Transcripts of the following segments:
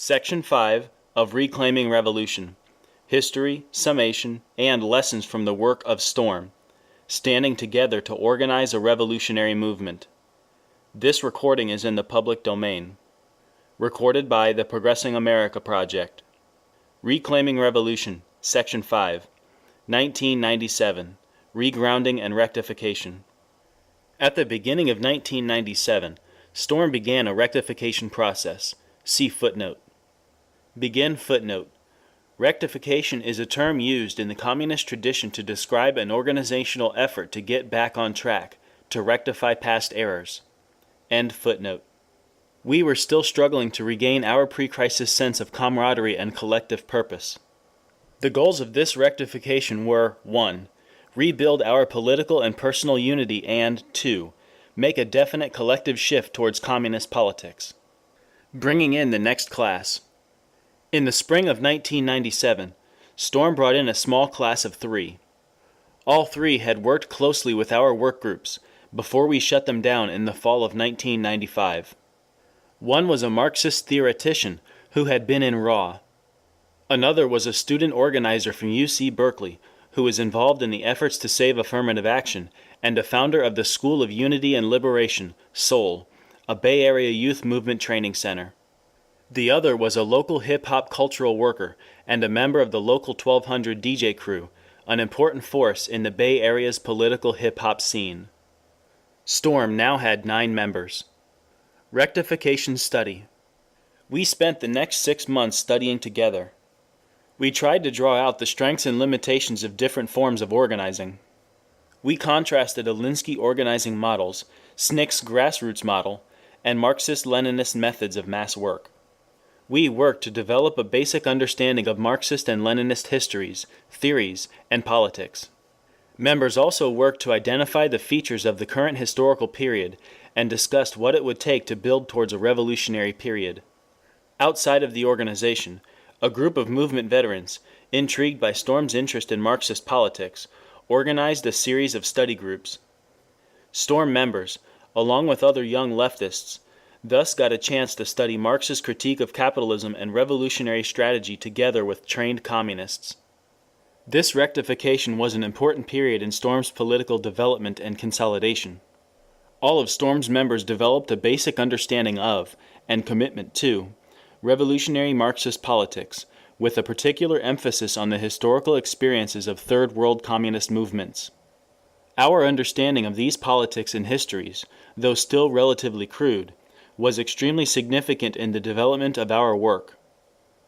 Section 5 of Reclaiming Revolution. History, Summation, and Lessons from the Work of Storm. Standing Together to Organize a Revolutionary Movement. This recording is in the public domain. Recorded by the Progressing America Project. Reclaiming Revolution, Section 5. 1997. Regrounding and Rectification. At the beginning of 1997, Storm began a rectification process. See footnote. Begin footnote. Rectification is a term used in the communist tradition to describe an organizational effort to get back on track, to rectify past errors. End footnote. We were still struggling to regain our pre-crisis sense of camaraderie and collective purpose. The goals of this rectification were 1. Rebuild our political and personal unity and 2. Make a definite collective shift towards communist politics. Bringing in the next class. In the spring of 1997, Storm brought in a small class of 3. All 3 had worked closely with our work groups before we shut them down in the fall of 1995. One was a Marxist theoretician who had been in RAW. Another was a student organizer from UC Berkeley who was involved in the efforts to save affirmative action and a founder of the School of Unity and Liberation, SOUL, a Bay Area youth movement training center. The other was a local hip-hop cultural worker and a member of the local 1200 DJ crew, an important force in the Bay Area's political hip-hop scene. Storm now had 9 members. Rectification study. We spent the next 6 months studying together. We tried to draw out the strengths and limitations of different forms of organizing. We contrasted Alinsky organizing models, SNCC's grassroots model, and Marxist-Leninist methods of mass work. We worked to develop a basic understanding of Marxist and Leninist histories, theories, and politics. Members also worked to identify the features of the current historical period and discussed what it would take to build towards a revolutionary period. Outside of the organization, a group of movement veterans, intrigued by Storm's interest in Marxist politics, organized a series of study groups. Storm members, along with other young leftists, thus got a chance to study Marx's critique of capitalism and revolutionary strategy together with trained communists. This rectification was an important period in Storm's political development and consolidation. All of Storm's members developed a basic understanding of, and commitment to, revolutionary Marxist politics, with a particular emphasis on the historical experiences of Third World communist movements. Our understanding of these politics and histories, though still relatively crude, was extremely significant in the development of our work.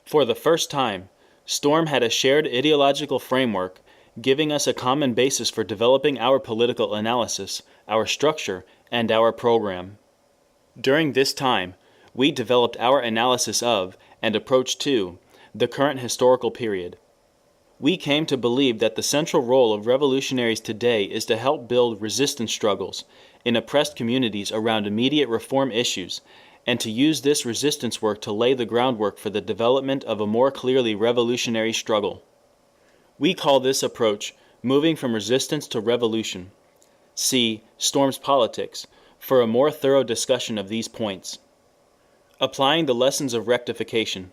For the first time, Storm had a shared ideological framework, giving us a common basis for developing our political analysis, our structure, and our program. During this time, we developed our analysis of, and approach to, the current historical period. We came to believe that the central role of revolutionaries today is to help build resistance struggles in oppressed communities around immediate reform issues, and to use this resistance work to lay the groundwork for the development of a more clearly revolutionary struggle. We call this approach moving from resistance to revolution. See Storm's Politics for a more thorough discussion of these points. Applying the lessons of rectification.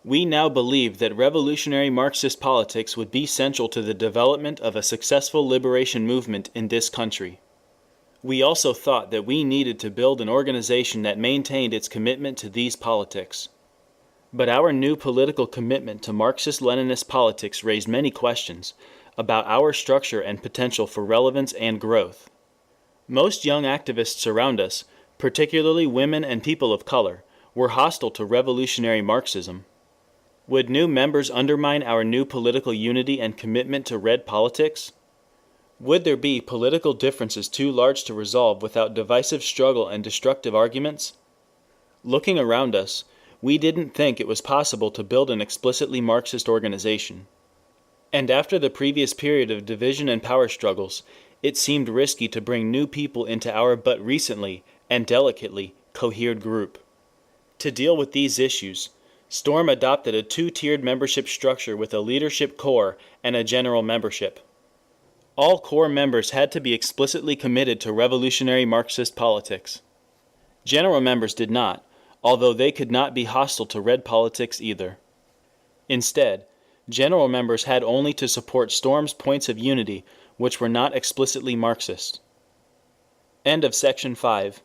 We now believe that revolutionary Marxist politics would be central to the development of a successful liberation movement in this country. We also thought that we needed to build an organization that maintained its commitment to these politics. But our new political commitment to Marxist-Leninist politics raised many questions about our structure and potential for relevance and growth. Most young activists around us, particularly women and people of color, were hostile to revolutionary Marxism. Would new members undermine our new political unity and commitment to red politics? Would there be political differences too large to resolve without divisive struggle and destructive arguments? Looking around us, we didn't think it was possible to build an explicitly Marxist organization. And after the previous period of division and power struggles, it seemed risky to bring new people into our but recently, and delicately, cohered group. To deal with these issues, Storm adopted a 2-tiered membership structure with a leadership core and a general membership. All core members had to be explicitly committed to revolutionary Marxist politics. General members did not, although they could not be hostile to Red politics either. Instead, general members had only to support Storm's points of unity which were not explicitly Marxist. End of section 5.